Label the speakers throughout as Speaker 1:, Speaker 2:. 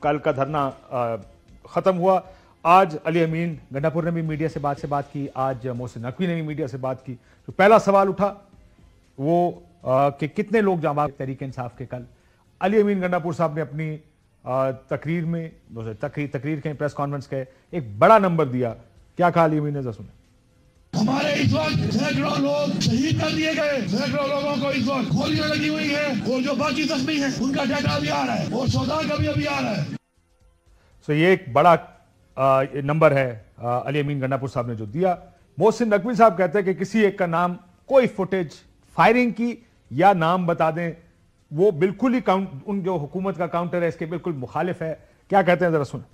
Speaker 1: कल का धरना खत्म हुआ। आज अली अमीन गंडापुर ने भी मीडिया से बात की, आज मोहसिन नकवी ने भी मीडिया से बात की। तो पहला सवाल उठा वो कि कितने लोग जाबाज तहरीक इंसाफ के। कल अली अमीन गंडापुर साहब ने अपनी तकरीर में, तकरीर के प्रेस कॉन्फ्रेंस के एक बड़ा नंबर दिया। क्या कहा अली अमीन ने, सुने।
Speaker 2: हमारे इस वक्त सैकड़ों लोग शहीद कर दिए गए, सैकड़ों लोगों को इस वक्त गोलियां लगी हुई हैं और जो बाकी जख्मी हैं उनका डाटा भी आ रहा है और सौदा का भी अभी आ रहा है।
Speaker 1: तो ये एक बड़ा नंबर है अली अमीन गंडापुर साहब ने जो दिया। मोहसिन नकवी साहब कहते हैं कि किसी एक का नाम, कोई फुटेज फायरिंग की या नाम बता दें, वो बिल्कुल ही उन जो हुकूमत का काउंटर है इसके बिल्कुल मुखालिफ है। क्या कहते हैं जरा सुन।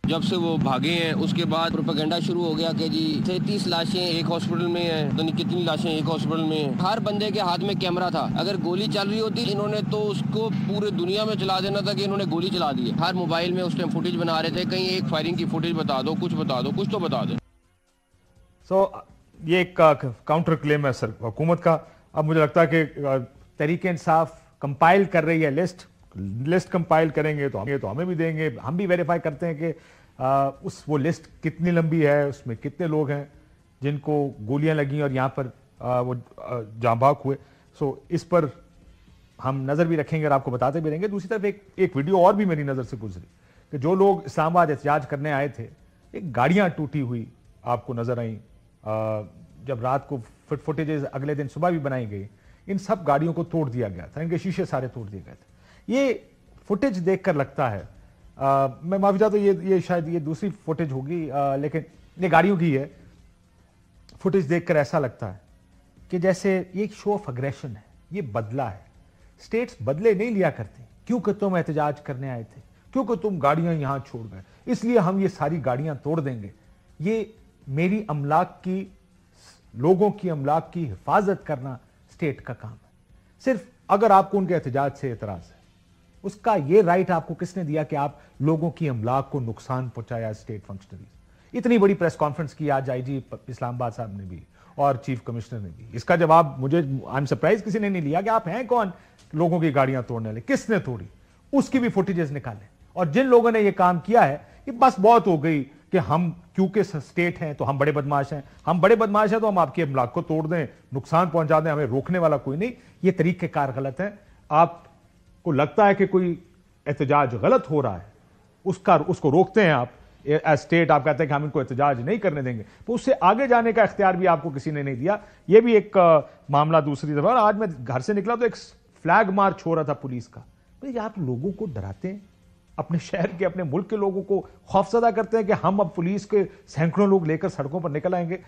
Speaker 3: जब से वो भागे हैं उसके बाद प्रोपेगेंडा शुरू हो गया कि जी 33 लाशें एक हॉस्पिटल में हैं, तो नहीं कितनी लाशें एक हॉस्पिटल में हैं। हर बंदे के हाथ में कैमरा था, अगर गोली चल रही होती इन्होंने तो उसको पूरे दुनिया में चला देना था कि इन्होंने गोली चला दी है। हर मोबाइल में उस टाइम फुटेज बना रहे थे, कहीं एक फायरिंग की फुटेज बता दो, कुछ बता दो, कुछ तो बता दो।
Speaker 1: ये एक काउंटर क्लेम है सर हुकूमत का। अब मुझे लगता है कि तहरीक इंसाफ कंपाइल कर रही है लिस्ट कंपाइल करेंगे तो हमें भी देंगे। हम भी वेरीफाई करते हैं कि वो लिस्ट कितनी लंबी है, उसमें कितने लोग हैं जिनको गोलियां लगी और यहाँ पर वो जाँ बाग हुए। सो इस पर हम नज़र भी रखेंगे और आपको बताते भी रहेंगे। दूसरी तरफ एक वीडियो और भी मेरी नज़र से गुजरी कि जो लोग इस्लामाबाद एहतजाज करने आए थे, एक गाड़ियाँ टूटी हुई आपको नज़र आई। जब रात को फुटेजेस अगले दिन सुबह भी बनाई गई, इन सब गाड़ियों को तोड़ दिया गया था, इनके शीशे सारे तोड़ दिए गए थे। ये फुटेज देखकर लगता है, मैं माफी चाहता हूं, ये शायद ये दूसरी फुटेज होगी, लेकिन ये गाड़ियों की है। फुटेज देखकर ऐसा लगता है कि जैसे ये एक शो ऑफ अग्रेशन है, ये बदला है। स्टेट्स बदले नहीं लिया करते, क्योंकि तुम एहतजाज करने आए थे, क्योंकि तुम गाड़ियां यहां छोड़ गए, इसलिए हम ये सारी गाड़ियां तोड़ देंगे। ये मेरी अमलाक की, लोगों की अमलाक की हिफाजत करना स्टेट का काम है। सिर्फ अगर आपको उनके एहतजाज से एतराज है, उसका ये राइट आपको किसने दिया कि आप लोगों की अमलाक को नुकसान पहुंचाया। स्टेट फंक्शनरीज, इतनी बड़ी प्रेस कॉन्फ्रेंस की आज आईजी इस्लामाबाद साहब ने भी और चीफ कमिश्नर ने भी। इसका जवाब मुझे, आई एम सरप्राइज, किसी ने नहीं लिया कि आप हैं कौन लोगों की गाड़ियां तोड़ने वाले, किसने तोड़ी, उसकी भी फुटेजेस निकालें। और जिन लोगों ने यह काम किया है, कि बस बहुत हो गई कि हम क्योंकि स्टेट हैं तो हम बड़े बदमाश हैं, हम बड़े बदमाश हैं तो हम आपके अमलाक को तोड़ दें, नुकसान पहुंचा दें, हमें रोकने वाला कोई नहीं। ये तरीकेकार गलत है। आपको लगता है कि कोई एहतजाज गलत हो रहा है, उसको रोकते हैं आप एज स्टेट, आप कहते हैं कि हम इनको एहतजाज नहीं करने देंगे, तो उससे आगे जाने का इख्तियार भी आपको किसी ने नहीं दिया। यह भी एक मामला दूसरी तरफ। और आज मैं घर से निकला तो एक फ्लैग मार्च हो रहा था पुलिस का। भाई आप लोगों को डराते हैं, अपने शहर के, अपने मुल्क के लोगों को खौफजदा करते हैं कि हम अब पुलिस के सैकड़ों लोग लेकर सड़कों पर निकल आएंगे।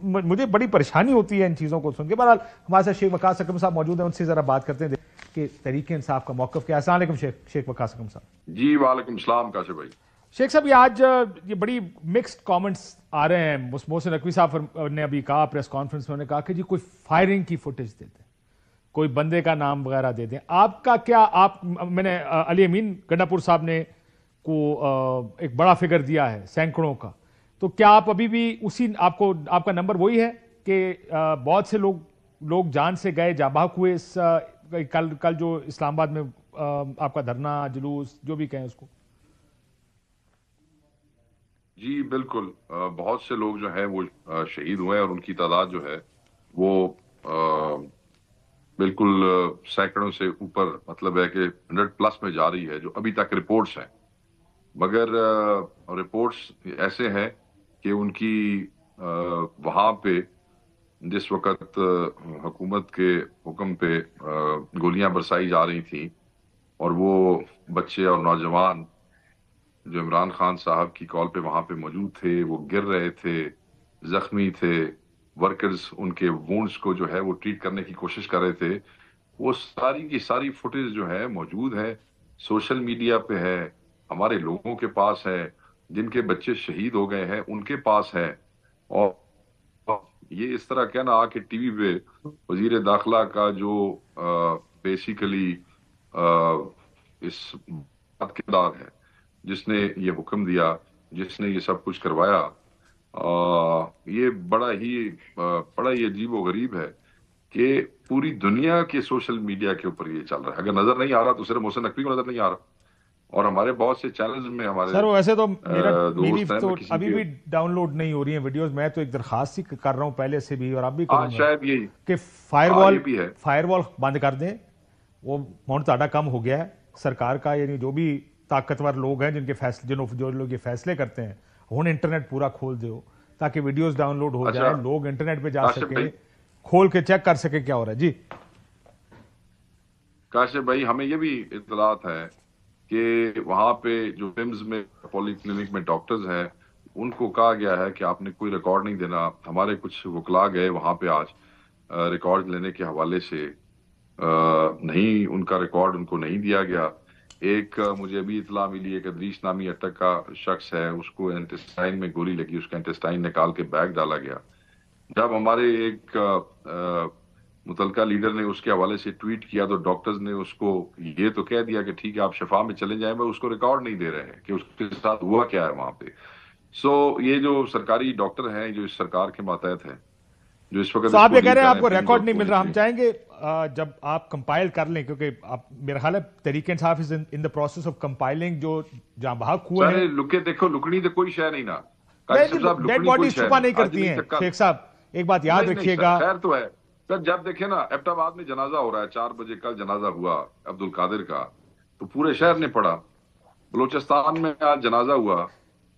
Speaker 1: मुझे बड़ी परेशानी होती है इन चीजों को सुन के। बहरहाल हमारे साथ शेख वकास अकरम साहब मौजूद हैं, उनसे जरा बात करते हैं कि तहरीक इंसाफ का मौक़िफ़ क्या है। अस्सलाम वालेकुम शेख वकास अकरम साहब।
Speaker 4: जी वालेकुम सलाम काशिफ भाई।
Speaker 1: शेख साहब, ये आज ये बड़ी मिक्स्ड कमेंट्स आ रहे हैं। मोहसिन नकवी साहब ने अभी कहा प्रेस कॉन्फ्रेंस में, उन्होंने कहा कि जी कोई फायरिंग की फुटेज दे दें, कोई बंदे का नाम वगैरह दे दें। आपका क्या, मैंने अली अमीन गंडापुर साहब ने को एक बड़ा फिगर दिया है सैकड़ों का, तो क्या आप अभी भी उसी, आपका नंबर वही है कि बहुत से लोग जान से गए, जाबाक हुए इस कल जो इस्लामाबाद में आपका धरना जुलूस जो भी कहें उसको?
Speaker 4: जी बिल्कुल, बहुत से लोग जो हैं वो शहीद हुए और उनकी तादाद जो है वो बिल्कुल सैकड़ों से ऊपर, मतलब है कि 100+ में जा रही है, जो अभी तक रिपोर्ट्स हैं। मगर रिपोर्ट्स ऐसे हैं कि उनकी वहां पे जिस वक्त हुकूमत के हुक्म पे गोलियां बरसाई जा रही थी और वो बच्चे और नौजवान जो इमरान खान साहब की कॉल पे वहां पे मौजूद थे, वो गिर रहे थे, जख्मी थे, वर्कर्स उनके वुंड्स को जो है वो ट्रीट करने की कोशिश कर रहे थे, वो सारी की सारी फुटेज जो है मौजूद है, सोशल मीडिया पे है, हमारे लोगों के पास है, जिनके बच्चे शहीद हो गए हैं उनके पास है। और ये इस तरह कहना आके टीवी पे वजीर दाखिला का जो बेसिकली इस बात के दाग है, जिसने ये हुक्म दिया, जिसने ये सब कुछ करवाया, ये बड़ा ही अजीब व गरीब है कि पूरी दुनिया के सोशल मीडिया के ऊपर ये चल रहा है। अगर नजर नहीं आ रहा तो सिर्फ मोहसिन नकवी को नजर नहीं आ रहा, और हमारे बहुत से चैनल्स में हमारे
Speaker 1: सर वैसे तो मेरा मेरी
Speaker 4: दोस्त हैं,
Speaker 1: तो
Speaker 4: मैं किसी
Speaker 1: अभी
Speaker 4: के
Speaker 1: भी डाउनलोड नहीं हो रही है वीडियोस। मैं तो एक दरखास्त ही कर रहा हूं पहले से भी, और आप भी
Speaker 4: हाँ
Speaker 1: करूंगा
Speaker 4: शायद यही
Speaker 1: कि
Speaker 4: हाँ ये भी है।
Speaker 1: फायरवॉल बंद कर दें। वो माउंट ताड़ा कम हो गया है सरकार का, यानी जो भी ताकतवर लोग हैं जिनके फैसले जो लोग ये फैसले करते हैं, हुण इंटरनेट पूरा खोल दो ताकि वीडियोस डाउनलोड हो
Speaker 4: अच्छा,
Speaker 1: जाए, लोग इंटरनेट पे जा
Speaker 4: काशिफ
Speaker 1: सके,
Speaker 4: भाई,
Speaker 1: खोल के चेक कर सके क्या हो रहा है। जी
Speaker 4: काशिफ भाई, हमें ये भी इत्तलात है कि वहां पे जो रिम्स में पॉलीक्लिनिक में डॉक्टर्स हैं उनको कहा गया है कि आपने कोई रिकॉर्ड नहीं देना। हमारे कुछ वकला गए वहां पे आज रिकॉर्ड लेने के हवाले से, नहीं उनका रिकॉर्ड उनको नहीं दिया गया। एक मुझे अभी इतला मिली है कि अदरीश नामी अटक का शख्स है, उसको इंटेस्टाइन में गोली लगी, उसका इंटेस्टाइन निकाल के बैग डाला गया। जब हमारे एक मुतलका लीडर ने उसके हवाले से ट्वीट किया तो डॉक्टर्स ने उसको ये तो कह दिया कि ठीक है आप शफा में चले जाएं, मैं उसको रिकॉर्ड नहीं दे रहे हैं कि उसके साथ हुआ क्या है वहां पे। सो ये जो सरकारी डॉक्टर हैं जो इस सरकार के मातहत हैं, जो इस वक्त
Speaker 1: तो आप ये
Speaker 4: इसको
Speaker 1: कह
Speaker 4: लीड
Speaker 1: रहे हैं
Speaker 4: कर
Speaker 1: आपको
Speaker 4: हैं,
Speaker 1: रिकॉर्ड नहीं
Speaker 4: पिंक
Speaker 1: मिल रहा। हम
Speaker 4: डॉट
Speaker 1: चाहेंगे जब आप कंपाइल कर लें, क्योंकि आप मेरा ख्याल है Tehreek Insaf is in the process of compiling जो जहां भाग हुए
Speaker 4: सारे
Speaker 1: हैं।
Speaker 4: लुके देखो, लुकनी तो कोई शय नहीं ना,
Speaker 1: डेड
Speaker 4: साहब लुकनी
Speaker 1: बॉडी
Speaker 4: कोई शय
Speaker 1: छुपा
Speaker 4: नहीं,
Speaker 1: नहीं
Speaker 4: आज
Speaker 1: करती
Speaker 4: नहीं
Speaker 1: हैं
Speaker 4: तक
Speaker 1: शेख साहब, एक बात याद
Speaker 4: नहीं
Speaker 1: रखिएगा।
Speaker 4: खैर तो है सर, जब देखे ना एबटाबाद में जनाजा हो रहा है, 4 बजे कल जनाजा हुआ अब्दुल कादिर का, तो पूरे शहर ने पढ़ा। बलोचिस्तान में आज जनाजा हुआ,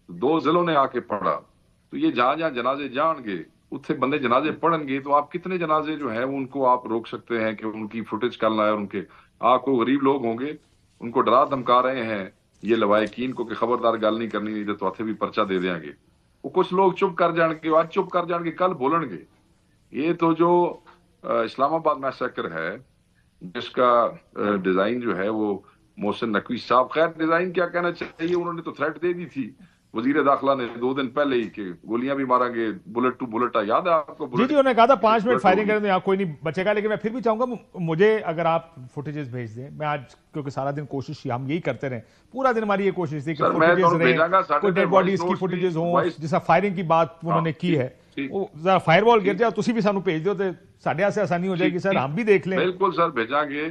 Speaker 4: 2 जिलों ने आके पढ़ा। तो ये जहां जहां जनाजे जाएंगे उत्थे बंदे जनाजे पढ़ेंगे, तो आप कितने जनाजे जो है उनको आप रोक सकते हैं कि उनकी फुटेज करना है। उनके आपको गरीब लोग होंगे उनको डरा धमका रहे हैं ये लवायकीन को कि खबरदार गल नहीं करनी, नहीं तो हथे भी पर्चा दे देंगे। वो कुछ लोग चुप कर जाएंगे, आज चुप कर जाएंगे, कल बोलेंगे। ये तो जो इस्लामाबाद मैसेकर है जिसका डिजाइन जो है वो मोहसिन नकवी साहब, खैर डिजाइन क्या कहना चाहिए, उन्होंने तो थ्रेट दे दी थी वजीर दाखिला ने 2 दिन पहले ही कि गोलियां भी मारेंगे, बुलेट टू बुलेट। याद है आपको?
Speaker 1: जी जी, उन्होंने कहा था 5 मिनट फायरिंग
Speaker 4: होगी।
Speaker 1: करें तो यहाँ कोई नहीं बचेगा। लेकिन मैं फिर भी चाहूंगा मुझे अगर आप फुटेजेस भेज दें। मैं आज क्योंकि सारा दिन कोशिश हम यही करते रहे, पूरा दिन हमारी ये कोशिश थी कि
Speaker 4: सर, मैं
Speaker 1: फुटेजेस
Speaker 4: तो भेजांगा,
Speaker 1: रहे,
Speaker 4: साढ़े
Speaker 1: कोई डेड
Speaker 4: वॉइस
Speaker 1: बॉडीज की
Speaker 4: नोट्स
Speaker 1: फुटेजेस
Speaker 4: भी,
Speaker 1: हों,
Speaker 4: वॉइस
Speaker 1: जिस फायरिंग की बात उन्होंने की है,
Speaker 4: ठीक।
Speaker 1: वो जरा फायरवॉल गिर जाए, तुसी भी सानू भेज दो तो साढ़े से आसानी हो जाएगी सर, हम भी देख लें।
Speaker 4: बिल्कुल सर, भेजांगे।